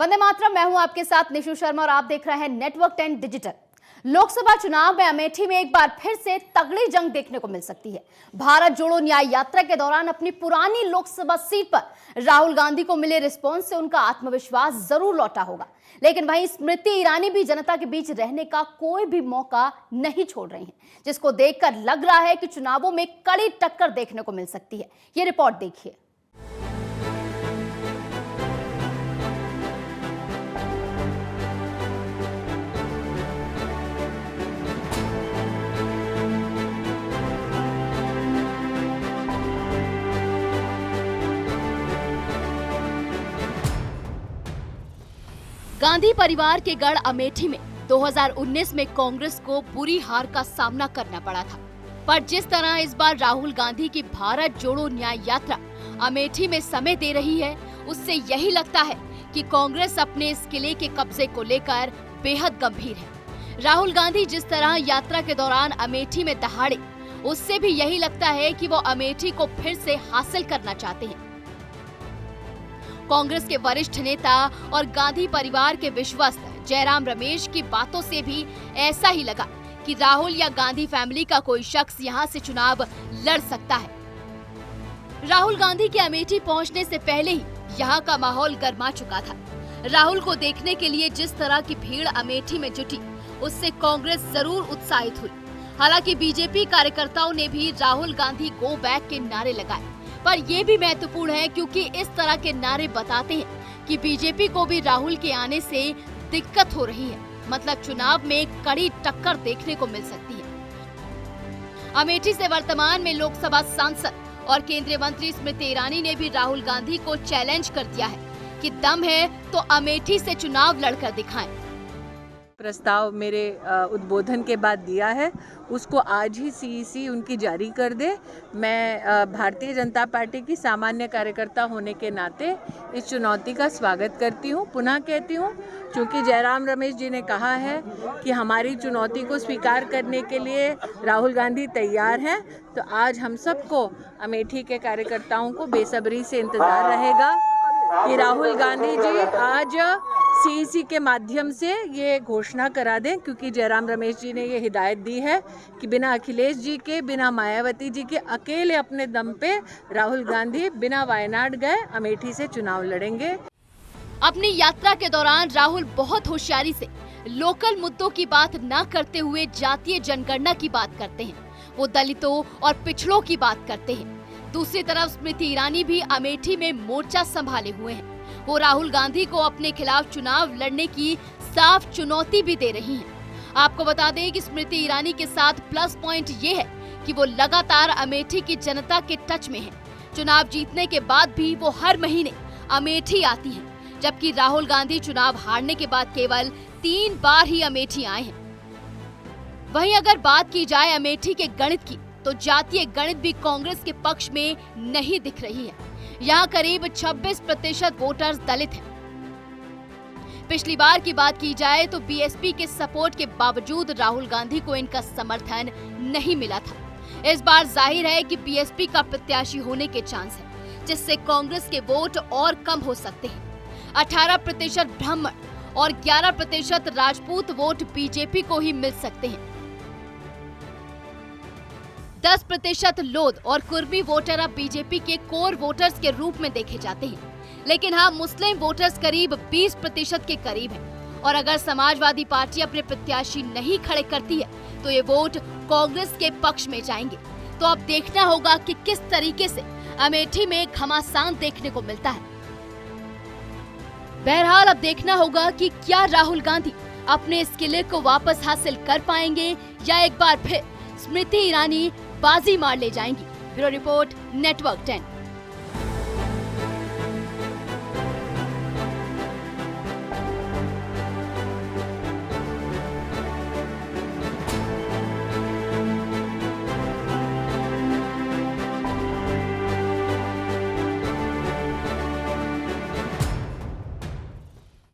वंदे मातरम। मैं हूं आपके साथ निशु शर्मा और आप देख रहे हैं नेटवर्क 10 डिजिटल। लोकसभा चुनाव में अमेठी में एक बार फिर से तगड़ी जंग देखने को मिल सकती है। भारत जोड़ो न्याय यात्रा के दौरान अपनी पुरानी लोकसभा सीट पर राहुल गांधी को मिले रिस्पॉन्स से उनका आत्मविश्वास जरूर लौटा होगा, लेकिन वहीं स्मृति ईरानी भी जनता के बीच रहने का कोई भी मौका नहीं छोड़ रही हैं, जिसको देखकर लग रहा है कि चुनावों में कड़ी टक्कर देखने को मिल सकती है। ये रिपोर्ट देखिए। गांधी परिवार के गढ़ अमेठी में 2019 में कांग्रेस को बुरी हार का सामना करना पड़ा था, पर जिस तरह इस बार राहुल गांधी की भारत जोड़ो न्याय यात्रा अमेठी में समय दे रही है, उससे यही लगता है कि कांग्रेस अपने इस किले के कब्जे को लेकर बेहद गंभीर है। राहुल गांधी जिस तरह यात्रा के दौरान अमेठी में दहाड़े, उससे भी यही लगता है कि वो अमेठी को फिर से हासिल करना चाहते हैं। कांग्रेस के वरिष्ठ नेता और गांधी परिवार के विश्वस्त जयराम रमेश की बातों से भी ऐसा ही लगा कि राहुल या गांधी फैमिली का कोई शख्स यहां से चुनाव लड़ सकता है। राहुल गांधी के अमेठी पहुंचने से पहले ही यहां का माहौल गर्मा चुका था। राहुल को देखने के लिए जिस तरह की भीड़ अमेठी में जुटी, उससे कांग्रेस जरूर उत्साहित हुई। हालांकि बीजेपी कार्यकर्ताओं ने भी राहुल गांधी गो बैक के नारे लगाए, पर यह भी महत्वपूर्ण है क्योंकि इस तरह के नारे बताते हैं कि बीजेपी को भी राहुल के आने से दिक्कत हो रही है, मतलब चुनाव में कड़ी टक्कर देखने को मिल सकती है। अमेठी से वर्तमान में लोकसभा सांसद और केंद्रीय मंत्री स्मृति ईरानी ने भी राहुल गांधी को चैलेंज कर दिया है कि दम है तो अमेठी से चुनाव लड़कर दिखाएं। प्रस्ताव मेरे उद्बोधन के बाद दिया है, उसको आज ही सीईसी उनकी जारी कर दे। मैं भारतीय जनता पार्टी की सामान्य कार्यकर्ता होने के नाते इस चुनौती का स्वागत करती हूँ। पुनः कहती हूँ, क्योंकि जयराम रमेश जी ने कहा है कि हमारी चुनौती को स्वीकार करने के लिए राहुल गांधी तैयार हैं, तो आज हम सबको अमेठी के कार्यकर्ताओं को बेसब्री से इंतजार रहेगा कि राहुल गांधी जी आज सीईसी के माध्यम से ये घोषणा करा दें, क्योंकि जयराम रमेश जी ने ये हिदायत दी है कि बिना अखिलेश जी के, बिना मायावती जी के अकेले अपने दम पे राहुल गांधी बिना वायनाड गए अमेठी से चुनाव लड़ेंगे। अपनी यात्रा के दौरान राहुल बहुत होशियारी से लोकल मुद्दों की बात न करते हुए जातीय जनगणना की बात करते हैं। वो दलितों और पिछड़ों की बात करते हैं। दूसरी तरफ स्मृति ईरानी भी अमेठी में मोर्चा संभाले हुए हैं। वो राहुल गांधी को अपने खिलाफ चुनाव लड़ने की साफ चुनौती भी दे रही हैं। आपको बता दें कि स्मृति ईरानी के साथ प्लस पॉइंट ये है कि वो लगातार अमेठी की जनता के टच में हैं। चुनाव जीतने के बाद भी वो हर महीने अमेठी आती हैं, जबकि राहुल गांधी चुनाव हारने के बाद केवल 3 बार ही अमेठी आए हैं। वहीं अगर बात की जाए अमेठी के गणित की, तो जातीय गणित भी कांग्रेस के पक्ष में नहीं दिख रही है। यहाँ करीब 26% वोटर्स दलित हैं। पिछली बार की बात की जाए तो बीएसपी के सपोर्ट के बावजूद राहुल गांधी को इनका समर्थन नहीं मिला था। इस बार जाहिर है कि बीएसपी का प्रत्याशी होने के चांस है, जिससे कांग्रेस के वोट और कम हो सकते हैं। 18% ब्राह्मण और 11% राजपूत वोट बीजेपी को ही मिल सकते हैं। 10% लोध और कुर्मी वोटर अब बीजेपी के कोर वोटर्स के रूप में देखे जाते हैं, लेकिन हाँ मुस्लिम वोटर्स करीब 20% के करीब हैं। और अगर समाजवादी पार्टी अपने प्रत्याशी नहीं खड़े करती है, तो ये वोट कांग्रेस के पक्ष में जाएंगे। तो अब देखना होगा कि किस तरीके से अमेठी में घमासान देखने को मिलता है। बहरहाल अब देखना होगा कि क्या राहुल गांधी अपने इस किले को वापस हासिल कर पाएंगे या एक बार फिर स्मृति ईरानी बाजी मार ले जाएंगी। Bureau report, network 10।